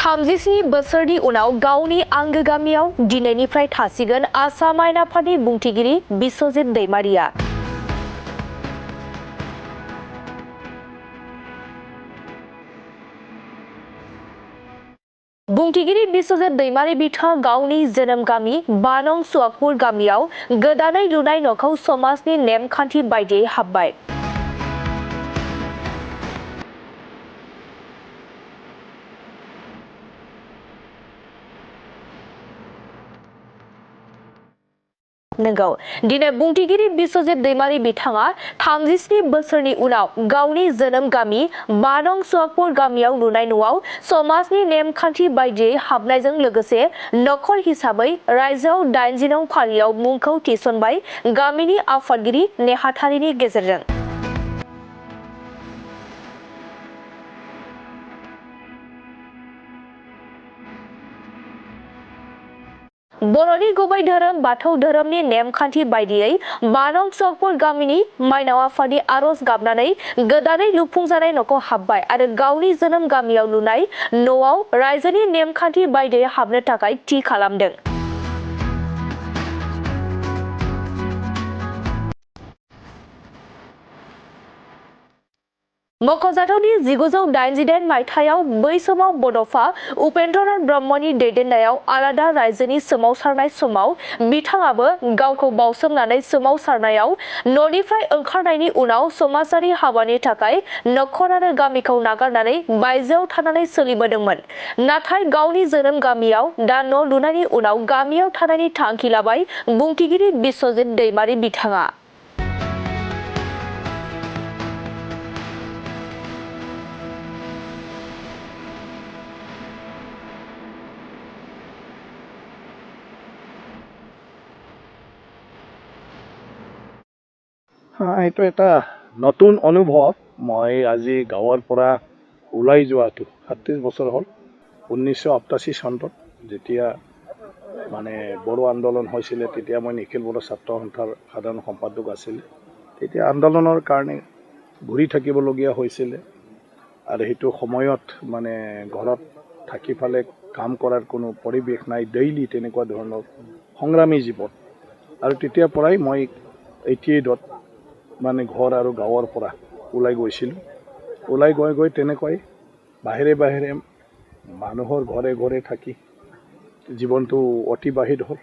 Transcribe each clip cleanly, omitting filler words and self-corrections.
37 बोसोरनि उनाव गावनि आंगो गामियाव दिनैनिफ्राय थासिगोन आसाम आयेन आफादनि बुंथिगिरि बिस्वजित दैमारिया। बुंथिगिरि बिस्वजित दैमारि बिथाङा गावनि जोनोम गामि 5 नं सुवागपुर गामियाव गोदानै लुनाय न'खौ समाजनि नेमखान्थि बायदियै हाब्बाय। नंगौ दिनै बुंथिगिरि बिस्वजित दैमारि बिथाङा 37 बोसोरनि उनाव गावनि जोनोम गामि 5 नं सुवागपुर गामियाव लुनाय न'आव समाजनि नेमखान्थि बायदियै हाबनायजों लोगोसे नखर हिसाबै रायजोआव 80 नं फारियाव मुंखौ थिसनबाय गामिनि आफादगिरि नेहाथारिनि गेजेरजों। बर'नि गुबै धोरोम बाथौ धोरोमनि नेमखान्थि बायदियै 5 नं सुवागपुर गामिनि माइनाव आफानि आरज गाबनानै गोदानै लुफुंजानाय न'खौ हाब्बाय आरो गावनि जोनोम गामियाव लुनाय न'आव रायजोनि नेमखान्थि बायदियै हाबनो थाखाय थि खालामदों। मख'जाथावदि 1988 मायथाइयाव बै समाव बड'फा उपेन्द्रनाथ ब्रह्मनि दैदेननायाव आलादा रायजोनि सोमावसारनाय समाव बिथाङाबो गावखौ बावसोमनानै सोमावसारनायाव न'निफ्राय ओंखारनायनि उनाव समाजारि हाबानि थाखाय नखर आरो गामिखौ नागारनानै बायजोआव थानानै सोलिबोदोंमोन। नाथाय गावनि जोनोम गामियाव दा न' लुनायनि उनाव गामियाव थानायनि थांखि लाबाय बुंथिगिरि बिस्वजित दैमारि बिथाङा। এইটো এটা নতুন অনুভৱ। মই আজি গাঁৱৰ পৰা ওলাই যোৱাটো 37 বছৰ হ'ল। 1988 চনত যেতিয়া মানে বড়ো আন্দোলন হৈছিলে তেতিয়া মই নিখিল বড়ো ছাত্ৰ সন্থাৰ সাধাৰণ সম্পাদক আছিল। তেতিয়া আন্দোলনৰ কাৰণে ঘূৰি থাকিবলগীয়া হৈছিলে আৰু সেইটো সময়ত মানে ঘৰত থাকি ফালে কাম কৰাৰ কোনো পৰিৱেশ নাই, ডেইলি তেনেকুৱা ধৰণৰ সংগ্ৰামী জীৱন। আৰু তেতিয়াৰ পৰাই মই 88ত মানে ঘৰ আৰু গাঁৱৰ পৰা ওলাই গৈছিলোঁ। ওলাই গৈ তেনেকৈ বাহিৰে বাহিৰে মানুহৰ ঘৰে ঘৰে থাকি জীৱনটো অতিবাহিত হ'ল।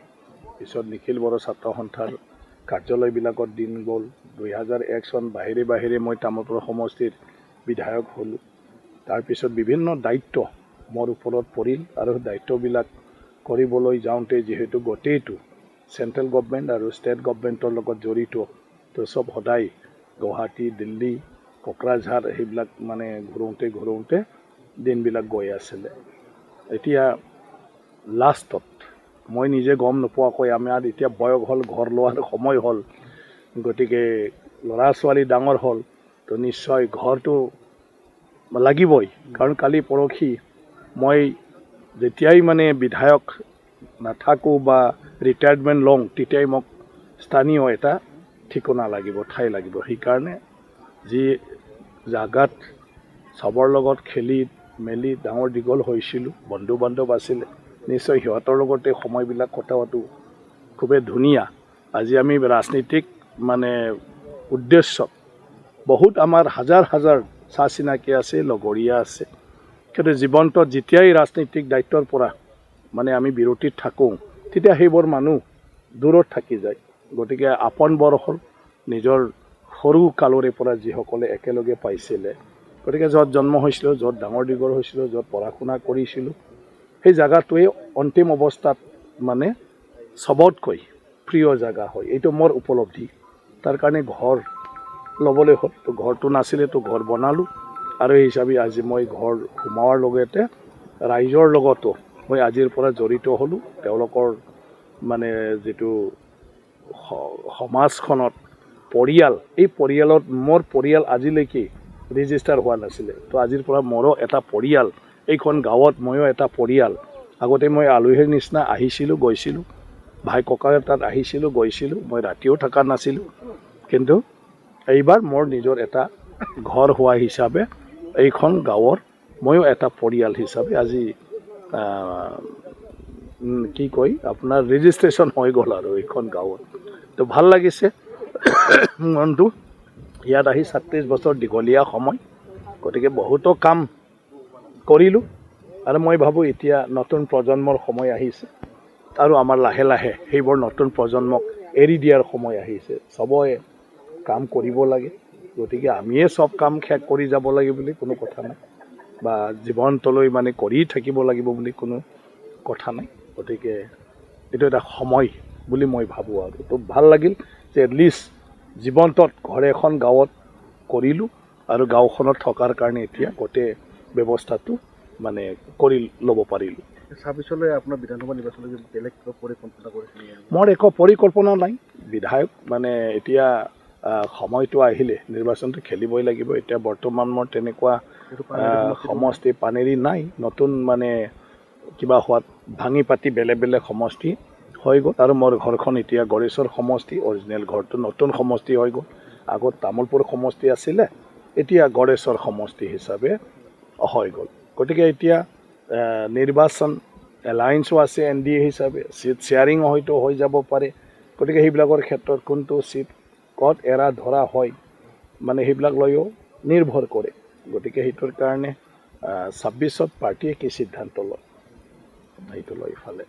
পিছত নিখিল বড়ো ছাত্ৰ সন্থাৰ কাৰ্যালয়বিলাকত দিন গ'ল। 2001 চন বাহিৰে বাহিৰে মই তামোলপুৰ সমষ্টিৰ বিধায়ক হ'লোঁ। তাৰপিছত বিভিন্ন দায়িত্ব মোৰ ওপৰত পৰিল আৰু দায়িত্ববিলাক কৰিবলৈ যাওঁতে যিহেতু গোটেইটো চেণ্ট্ৰেল গভৰ্ণমেণ্ট আৰু ষ্টেট গভৰ্ণমেণ্টৰ লগত জড়িত, তো চব সদায় গুৱাহাটী, দিল্লী, কোকৰাঝাৰ সেইবিলাক মানে ঘূৰোঁতে দিনবিলাক গৈ আছিলে। এতিয়া লাষ্টত মই নিজে গম নোপোৱাকৈ আমাৰ এতিয়া বয়স হ'ল, ঘৰ লোৱাৰ সময় হ'ল, গতিকে ল'ৰা ছোৱালী ডাঙৰ হ'ল, তো নিশ্চয় ঘৰটো লাগিবই। কাৰণ কালি পৰহি মই যেতিয়াই মানে বিধায়ক নাথাকোঁ বা ৰিটায়াৰমেণ্ট লওঁ তেতিয়াই মোক স্থানীয় এটা ঠিকনা লাগিব, ঠাই লাগিব। সেইকাৰণে যি জাগাত চবৰ লগত খেলি মেলি ডাঙৰ দীঘল হৈছিলোঁ, বন্ধু বান্ধৱ আছিলে, নিশ্চয় সিহঁতৰ লগতে সময়বিলাক কটোৱাটো খুবেই ধুনীয়া। আজি আমি ৰাজনীতিক মানে উদ্দেশ্যত বহুত আমাৰ হাজাৰ হাজাৰ চা চিনাকি আছে, লগৰীয়া আছে, কিন্তু জীৱনটোত যেতিয়াই ৰাজনৈতিক দায়িত্বৰ পৰা মানে আমি বিৰতিত থাকোঁ তেতিয়া সেইবোৰ মানুহ দূৰত থাকি যায়। গতিকে আপোন বৰ্ষৰ নিজৰ সৰু কালৰে পৰা যিসকলে একেলগে পাইছিলে, গতিকে য'ত জন্ম হৈছিলোঁ, য'ত ডাঙৰ দীঘল হৈছিলোঁ, য'ত পঢ়া শুনা কৰিছিলোঁ, সেই জেগাটোৱে অন্তিম অৱস্থাত মানে চবতকৈ প্ৰিয় জেগা হয়। এইটো মোৰ উপলব্ধি। তাৰ কাৰণে ঘৰ ল'বলৈ হ'ল। তো ঘৰটো নাছিলে, তো ঘৰ বনালোঁ আৰু সেই হিচাপে আজি মই ঘৰ সোমোৱাৰ লগতে ৰাইজৰ লগতো মই আজিৰ পৰা জড়িত হ'লোঁ। তেওঁলোকৰ মানে যিটো সমাজখনত পৰিয়াল, এই পৰিয়ালত মোৰ পৰিয়াল আজিলৈকে ৰেজিষ্টাৰ হোৱা নাছিলে। তো আজিৰ পৰা মোৰো এটা পৰিয়াল, এইখন গাঁৱত ময়ো এটা পৰিয়াল। আগতে মই আলহীৰ নিচিনা আহিছিলোঁ গৈছিলোঁ, ভাই ককাৰ তাত আহিছিলোঁ গৈছিলোঁ, মই ৰাতিও থকা নাছিলোঁ, কিন্তু এইবাৰ মোৰ নিজৰ এটা ঘৰ হোৱা হিচাপে এইখন গাঁৱৰ ময়ো এটা পৰিয়াল হিচাপে আজি কি কয় আপোনাৰ ৰেজিষ্ট্ৰেশ্যন হৈ গ'ল আৰু এইখন গাঁৱত তো ভাল লাগিছে মনটো ইয়াত আহি ৩৬ বছৰ দীঘলীয়া সময় গতিকে বহুতো কাম কৰিলোঁ আৰু মই ভাবোঁ এতিয়া নতুন প্ৰজন্মৰ সময় আহিছে আৰু আমাৰ লাহে লাহে সেইবোৰ নতুন প্ৰজন্মক এৰি দিয়াৰ সময় আহিছে চবৰে কাম কৰিব লাগে গতিকে আমিয়ে চব কাম শেষ কৰি যাব লাগে বুলি কোনো কথা নাই বা জীৱনটোলৈ মানে কৰি থাকিব লাগিব বুলি কোনো কথা নাই গতিকে এইটো এটা সময় বুলি মই ভাবোঁ আৰু তো ভাল লাগিল যে এটলিষ্ট জীৱনটোত ঘৰ এখন গাঁৱত কৰিলোঁ আৰু গাঁওখনত থকাৰ কাৰণে এতিয়া গোটেই ব্যৱস্থাটো মানে কৰি ল'ব পাৰিলোঁ ২৬লৈ আপোনাৰ বিধানসভা নিৰ্বাচনলৈ বেলেগ কিবা পৰিকল্পনা কৰিছিল মোৰ একো পৰিকল্পনা নাই বিধায়ক মানে এতিয়া সময়টো আহিলে নিৰ্বাচনটো খেলিবই লাগিব এতিয়া বৰ্তমান মোৰ তেনেকুৱা সমষ্টি পানেৰী নাই নতুন মানে কিবা হোৱাত ভাঙি পাতি বেলেগ বেলেগ সমষ্টি হৈ গ'ল আৰু মোৰ ঘৰখন এতিয়া গড়েশ্বৰ সমষ্টি অৰিজিনেল ঘৰটো নতুন সমষ্টি হৈ গ'ল আগত তামোলপুৰ সমষ্টি আছিলে এতিয়া গড়েশ্বৰ সমষ্টি হিচাপে হৈ গ'ল গতিকে এতিয়া নিৰ্বাচন এলায়েন্সো আছে NDA হিচাপে চিট শ্বেয়াৰিং হয়তো হৈ যাব পাৰে গতিকে সেইবিলাকৰ ক্ষেত্ৰত কোনটো চিট ক'ত এৰা ধৰা হয় মানে সেইবিলাক লৈও নিৰ্ভৰ কৰে গতিকে সেইটোৰ কাৰণে ২৬ত পাৰ্টীয়ে কি সিদ্ধান্ত লয় সেইটো লৈ ফালে